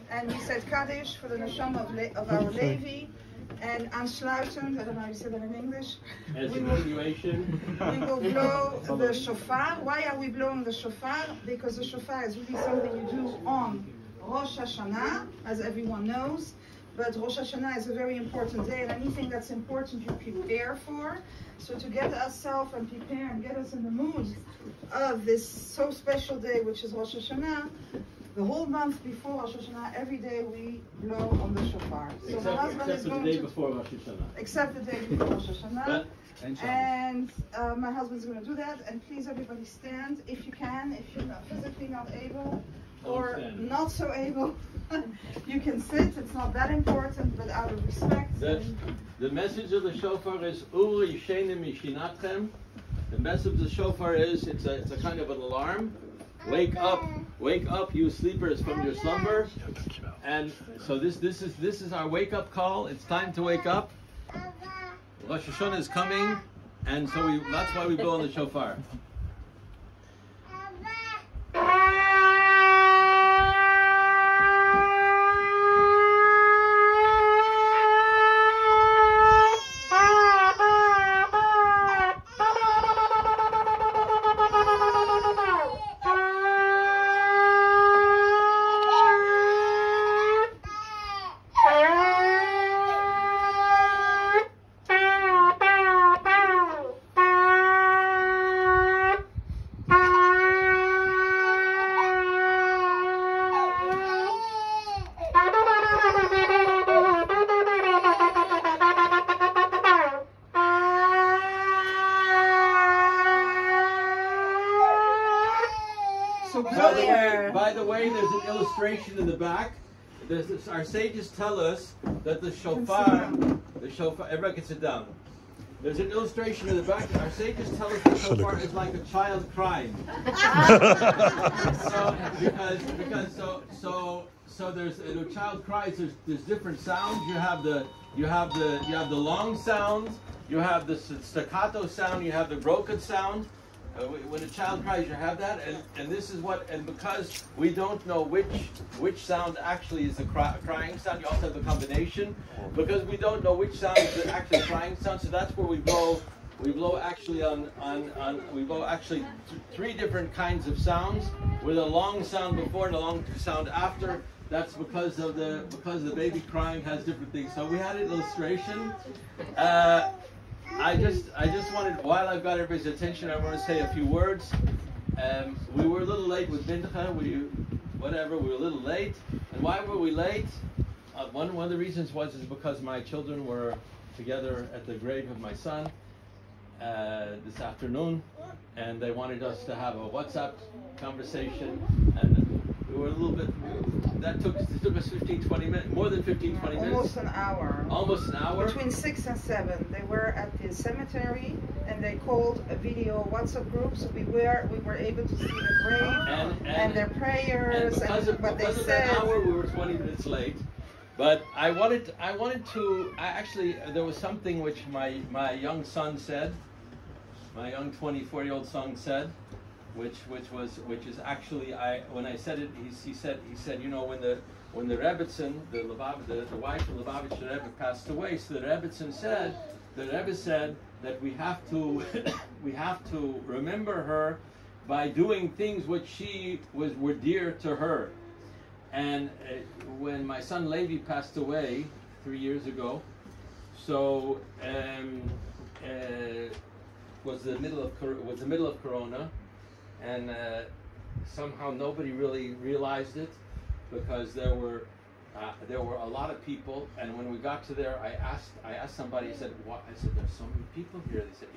and we said Kaddish for the neshama of our Levi, and aansluitend, I don't know how you say that in English. As a continuation, we will blow the shofar. Why are we blowing the shofar? Because the shofar is really something you do on Rosh Hashanah, as everyone knows. But Rosh Hashanah is a very important day, and anything that's important you prepare for. So to get ourselves and prepare and get us in the mood of this so special day, which is Rosh Hashanah, the whole month before Rosh Hashanah, every day we blow on the shofar. So except, my husband is going the day before Rosh Hashanah. Except the day before Rosh Hashanah. And my husband's going to do that. And please, everybody, stand if you can. If you're not physically not able or not so able, you can sit. It's not that important, but out of respect. The message of the shofar is Uru Yishenim Yishinatchem. The message of the shofar is it's a kind of an alarm. Wake up, you sleepers, from your slumber. And so this is our wake up call. It's time to wake up. Rosh Hashanah is coming, and so that's why we blow on the shofar. By the way, there's an illustration in the back. Our sages tell us that the shofar, everybody can sit down. There's an illustration in the back. Our sages tell us the shofar is like a child crying. So there's a child cries. There's different sounds. You have the long sounds. You have the staccato sound. You have the broken sound. When a child cries, you have that, and this is what, and because we don't know which sound actually is the crying sound, you also have the combination, because we don't know which sound is the actual crying sound, so that's where we blow actually we blow actually three different kinds of sounds, with a long sound before and a long sound after. That's because the baby crying has different things. So we had an illustration. I just wanted, while I've got everybody's attention, I want to say a few words. We were a little late with Mincha. We were a little late. And why were we late? One of the reasons is because my children were together at the grave of my son this afternoon, and they wanted us to have a WhatsApp conversation, and we were a little bit, it took us 15-20 minutes, more than 15-20 minutes. Almost an hour. Almost an hour. Between 6 and 7. They were at the cemetery, and they called a video WhatsApp group, so we were able to see the grave and their prayers and what they said. An hour, we were 20 minutes late. But I wanted to actually, there was something which my young son said, my young 24-year-old son said, which is actually, when I said it, he said, you know, when the Rebbetzin, the wife of Lubavitch Rebbe passed away, so the Rebbetzin said, that we have to remember her by doing things which were dear to her. And when my son Levi passed away 3 years ago, so was the middle of Corona, and somehow nobody really realized it, because there were a lot of people. And when we got to there, I asked somebody. I said, "What?" I said, "There's so many people here." They said,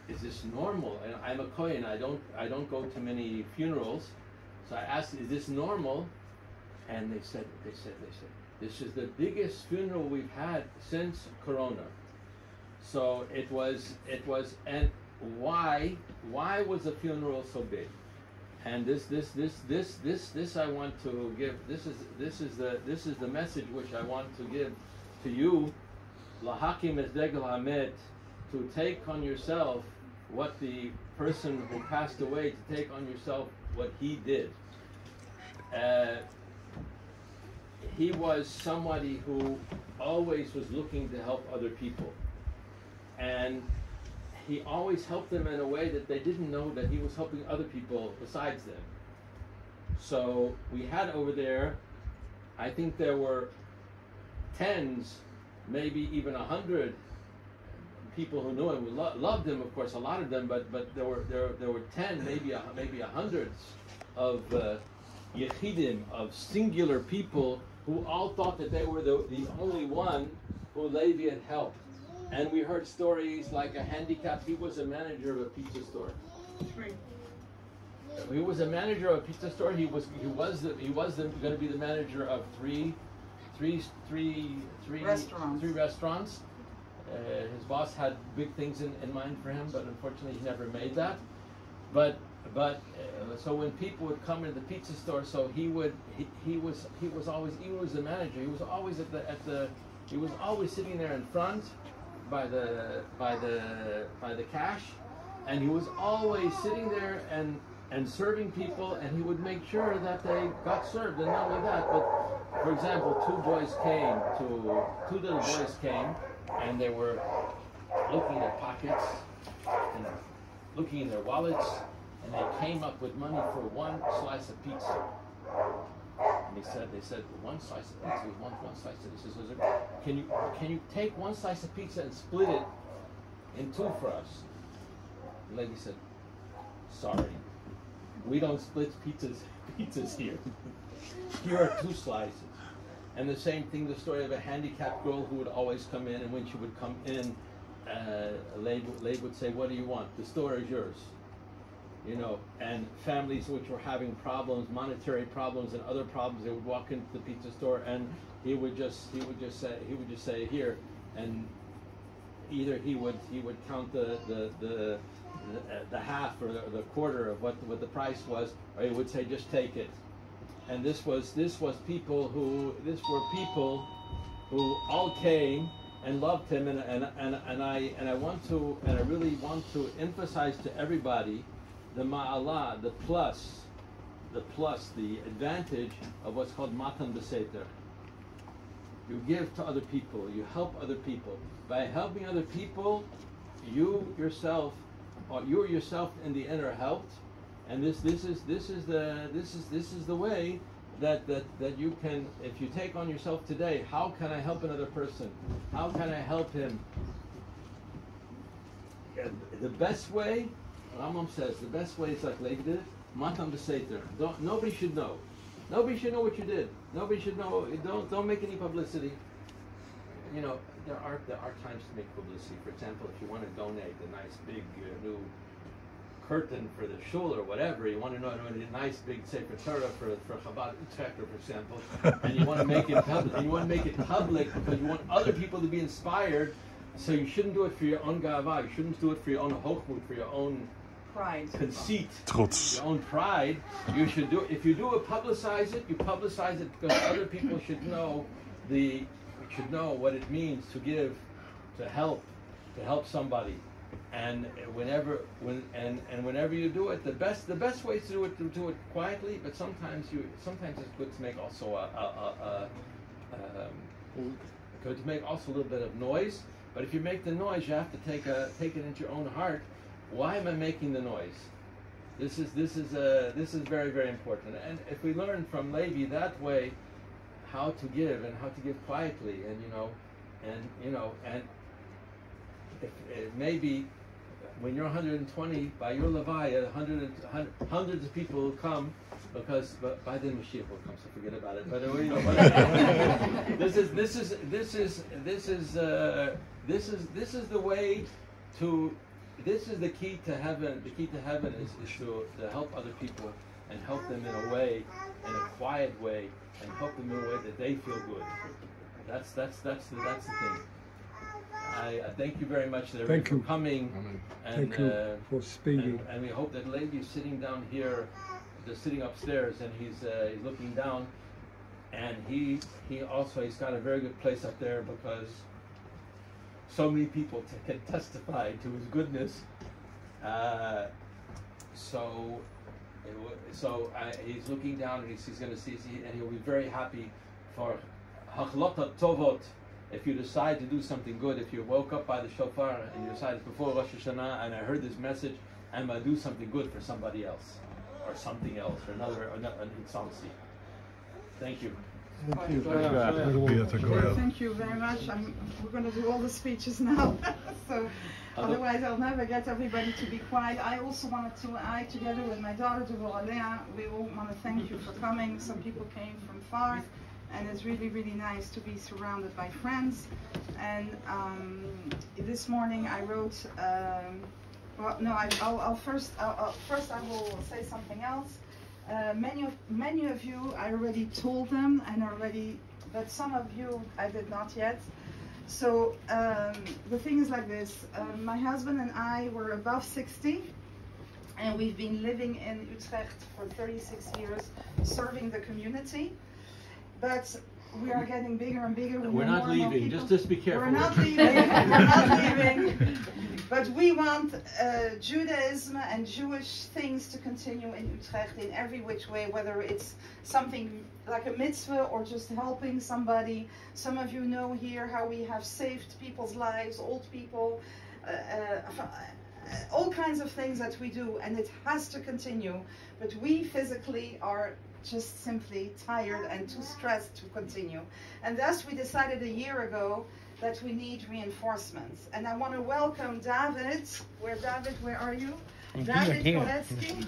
"Is this normal?" And I'm a Kohen. I don't go to many funerals, so I asked, "Is this normal?" And they said, "This is the biggest funeral we've had since Corona." So it was, and why was the funeral so big? And this I want to give. This is the message which I want to give to you. Lahakim es degel hamet, to take on yourself what the person who passed away, to take on yourself what he did. he was somebody who always was looking to help other people. And he always helped them in a way that they didn't know that he was helping other people besides them. So we had over there, I think there were tens, maybe even 100 people who knew him, who loved him, of course, a lot of them, but there were 10, maybe 100 of yechidim, of singular people who all thought that they were the only one who Levi had helped. And we heard stories like a handicapped, he was a manager of a pizza store. He was a manager of a pizza store. He was going to be the manager of three restaurants. His boss had big things in mind for him, but unfortunately he never made that. But so when people would come into the pizza store, so he was always, even as the manager, he was always he was always sitting there in front by the cash, and he was always sitting there and serving people, and he would make sure that they got served. And not only that, but for example, two little boys came, and they were looking in their pockets and looking in their wallets, and they came up with money for one slice of pizza. And they said one slice of pizza. We want one slice of pizza. He says, can you take one slice of pizza and split it in two for us? The lady said, sorry, we don't split pizzas here. Here are two slices. And the same thing, the story of a handicapped girl who would always come in, and when she would come in, Levi would say, what do you want? The store is yours. You know, and families which were having problems, monetary problems and other problems, they would walk into the pizza store, and he would just say here, and either he would count the half or the quarter of what the price was, or he would say just take it. And this were people who all came and loved him, and I really want to emphasize to everybody the ma'ala, the plus, the advantage of what's called matan b'seter. You give to other people, you help other people. By helping other people, you yourself in the end are helped, and this is the way that you can, if you take on yourself today, how can I help another person? How can I help him? The best way, Rambam says, the best way is like Levi did it, matan b'seter. Nobody should know. Nobody should know what you did. Nobody should know. Don't make any publicity. You know, there are times to make publicity. For example, if you want to donate a nice big new curtain for the shul or whatever, you want to know a nice big Sefer Torah for Chabad Yitschok, for example, and you want to make it public, because you want other people to be inspired. So you shouldn't do it for your own gava. You shouldn't do it for your own hochmut, for your own pride, conceit, Trotz. your own pride. You should do it. If you do it, publicize it. You publicize it because other people should know what it means to give, to help somebody. And whenever you do it, the best way to do it quietly. But sometimes it's good to make also a little bit of noise. But if you make the noise, you have to take it into your own heart. Why am I making the noise? This is very, very important. And if we learn from Levi that way, how to give and how to give quietly, and if maybe when you're 120 by your Levi, hundreds of people will come, because by then Mashiach will come, so forget about it. But this is the way to. This is the key to heaven. The key to heaven is to help other people and help them in a way, in a quiet way, and help them in a way that they feel good. That's the thing. I thank you very much for coming. And, thank you for speaking. And we hope that Levi is sitting down here, just sitting upstairs, and he's looking down, and he's got a very good place up there, because so many people can testify to his goodness. He's looking down, and he's going to see, and he'll be very happy for hachlotat tovot. If you decide to do something good, if you woke up by the shofar and you decided before Rosh Hashanah, and I heard this message, I'm going to do something good for somebody else, or something else, or an insolvency. Thank you. Thank you. Thank you very much. We're going to do all the speeches now. So otherwise I'll never get everybody to be quiet. I also wanted to, together with my daughter, Devorah, we all want to thank you for coming. Some people came from far, and it's really, really nice to be surrounded by friends. And this morning I wrote, well, no, first I will say something else. Many of you, I already told them, but some of you I did not yet. So the thing is like this: my husband and I were above 60, and we've been living in Utrecht for 36 years, serving the community. But we are getting bigger and bigger. We're not leaving. Just be careful. We're not leaving. We're not leaving. But we want Judaism and Jewish things to continue in Utrecht in every which way, whether it's something like a mitzvah or just helping somebody. Some of you know here how we have saved people's lives, old people, all kinds of things that we do, and it has to continue. But we physically are just simply tired and too stressed to continue. And thus we decided a year ago that we need reinforcements. And I want to welcome David. Where are you? David Koletsky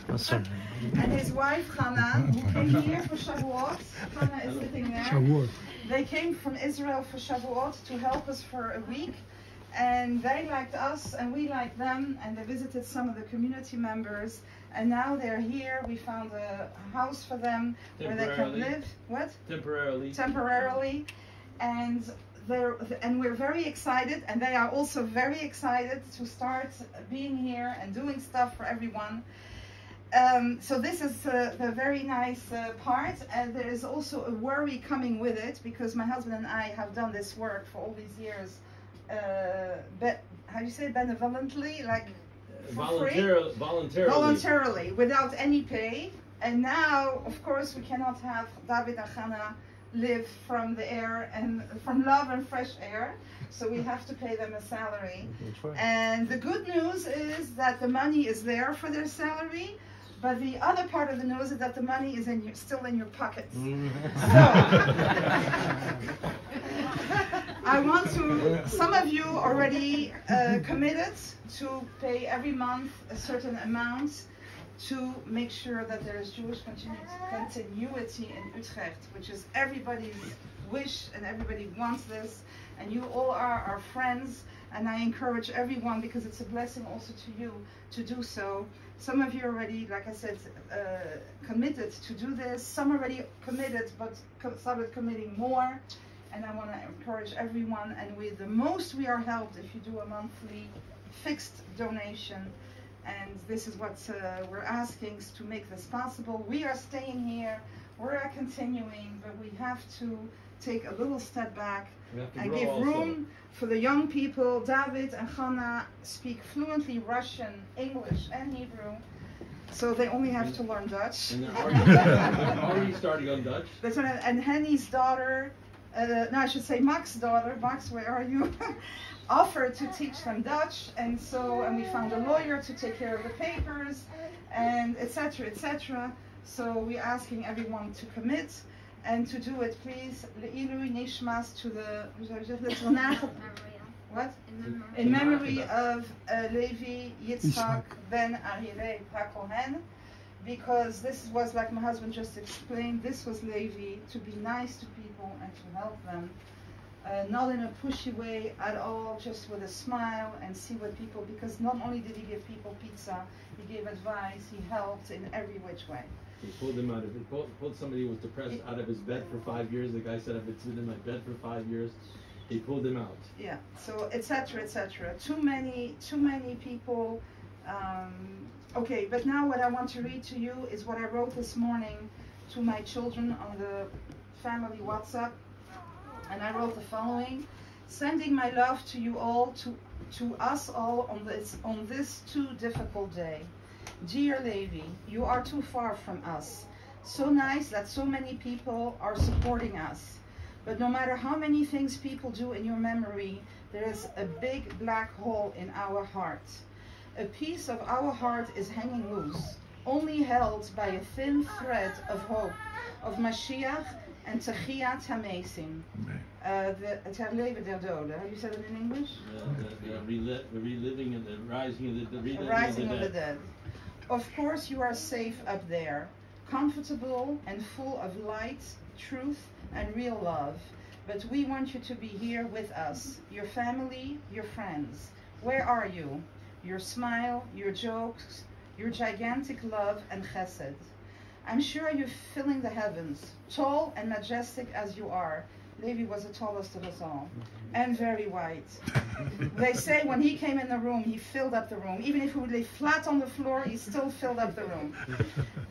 and his wife Hannah, who came here for Shavuot. Hannah is sitting there. Shavuot. They came from Israel for Shavuot to help us for a week. And they liked us and we liked them, and they visited some of the community members. And now they're here. We found a house for them where they can live. What? Temporarily. And we're very excited, and they are also very excited to start being here and doing stuff for everyone. So this is the very nice part, and there is also a worry coming with it, because my husband and I have done this work for all these years. How do you say, benevolently, like voluntarily, without any pay. And now, of course, we cannot have David and Hannah live from the air and from love and fresh air, so we have to pay them a salary. And the good news is that the money is there for their salary, but the other part of the news is that the money is still in your pockets. So I want to, some of you already committed to pay every month a certain amount to make sure that there is Jewish continuity in Utrecht, which is everybody's wish, and everybody wants this, and you all are our friends, and I encourage everyone, because it's a blessing also to you, to do so. Some of you already, like I said, committed to do this. Some already committed, but started committing more, and I want to encourage everyone, and with the most we are helped if you do a monthly fixed donation. And this is what we're asking to make this possible. We are staying here, we're continuing, but we have to take a little step back and give room for the young people. David and Hannah speak fluently Russian, English, and Hebrew, so they only have to learn Dutch. And they're already starting on Dutch. That's right. And Henny's daughter, no, I should say Max's daughter. Max, where are you? Offered to teach them Dutch, and we found a lawyer to take care of the papers, and etc., etc. So we're asking everyone to commit and to do it, please. Le'ilu nishmas, to the what? In memory of Levi Yitschok ben Aryeh Kohen, because this was, like my husband just explained, this was Levi, to be nice to people and to help them. Not in a pushy way at all, just with a smile, and see what people, because not only did he give people pizza, he gave advice, he helped in every which way. He pulled him out of it. Pulled somebody who was depressed out of his bed for 5 years. The guy said, I've been in my bed for 5 years. He pulled him out. Yeah, so etc., etc. Too many people. Okay, but now what I want to read to you is what I wrote this morning to my children on the family WhatsApp. And I wrote the following: sending my love to you all, to us all on this too difficult day. Dear Levi, you are too far from us. So nice that so many people are supporting us. But no matter how many things people do in your memory, there is a big black hole in our heart. A piece of our heart is hanging loose, only held by a thin thread of hope, of Mashiach and Techiyat HaMeisim. Het herleven der doden. Have you said it in English? The reliving and the rising of the rising of the dead. Of course you are safe up there, comfortable and full of light, truth, and real love. But we want you to be here with us, your family, your friends. Where are you? Your smile, your jokes, your gigantic love and chesed. I'm sure you're filling the heavens, tall and majestic as you are. Levi was the tallest of us all, and very white. They say when he came in the room, he filled up the room. Even if he would lay flat on the floor, he still filled up the room.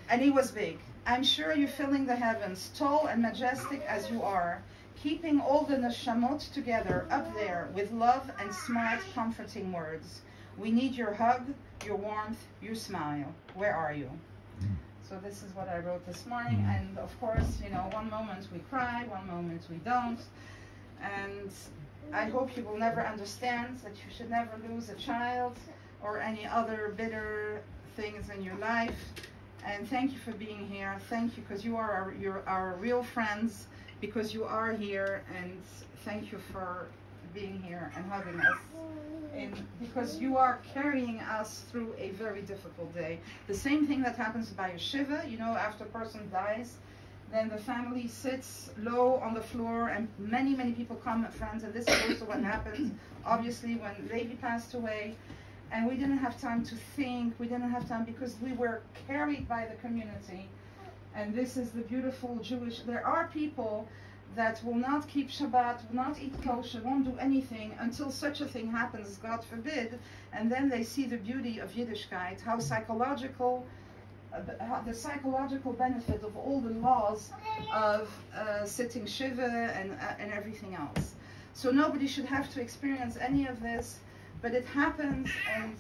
And he was big. I'm sure you're filling the heavens, tall and majestic as you are, keeping all the neshamot together up there with love and smart, comforting words. We need your hug, your warmth, your smile. Where are you? So this is what I wrote this morning, and of course, you know, one moment we cry, one moment we don't, and I hope you will never understand that you should never lose a child or any other bitter things in your life. And thank you for being here. Thank you, because you are our real friends, because you are here, and thank you for being here and hugging us. Because you are carrying us through a very difficult day. The same thing that happens by a shiva, you know, after a person dies, then the family sits low on the floor, and many people come, friends, and this is also what happened, obviously, when Levi passed away, and we didn't have time to think, we didn't have time because we were carried by the community. And this is the beautiful Jewish, there are people that will not keep Shabbat, will not eat kosher, won't do anything until such a thing happens, God forbid, and then they see the beauty of Yiddishkeit, how psychological, the psychological benefit of all the laws of sitting Shiva and everything else. So nobody should have to experience any of this, but it happens, and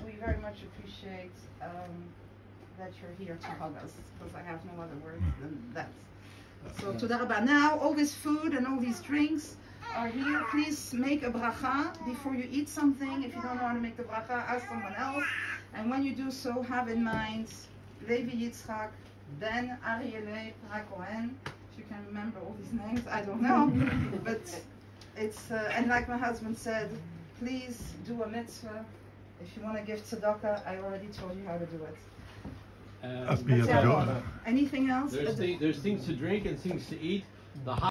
we very much appreciate that you're here to hug us, because I have no other words than that. So, toda rabba. Now, all this food and all these drinks are here. Please make a bracha before you eat something. If you don't know how to make the bracha, ask someone else. And when you do so, have in mind Levi Yitschok, Ben Ariele Parakohen. If you can remember all these names, I don't know. But it's, and like my husband said, please do a mitzvah. If you want to give tzedakah, I already told you how to do it. Anything else? There's things to drink and things to eat. The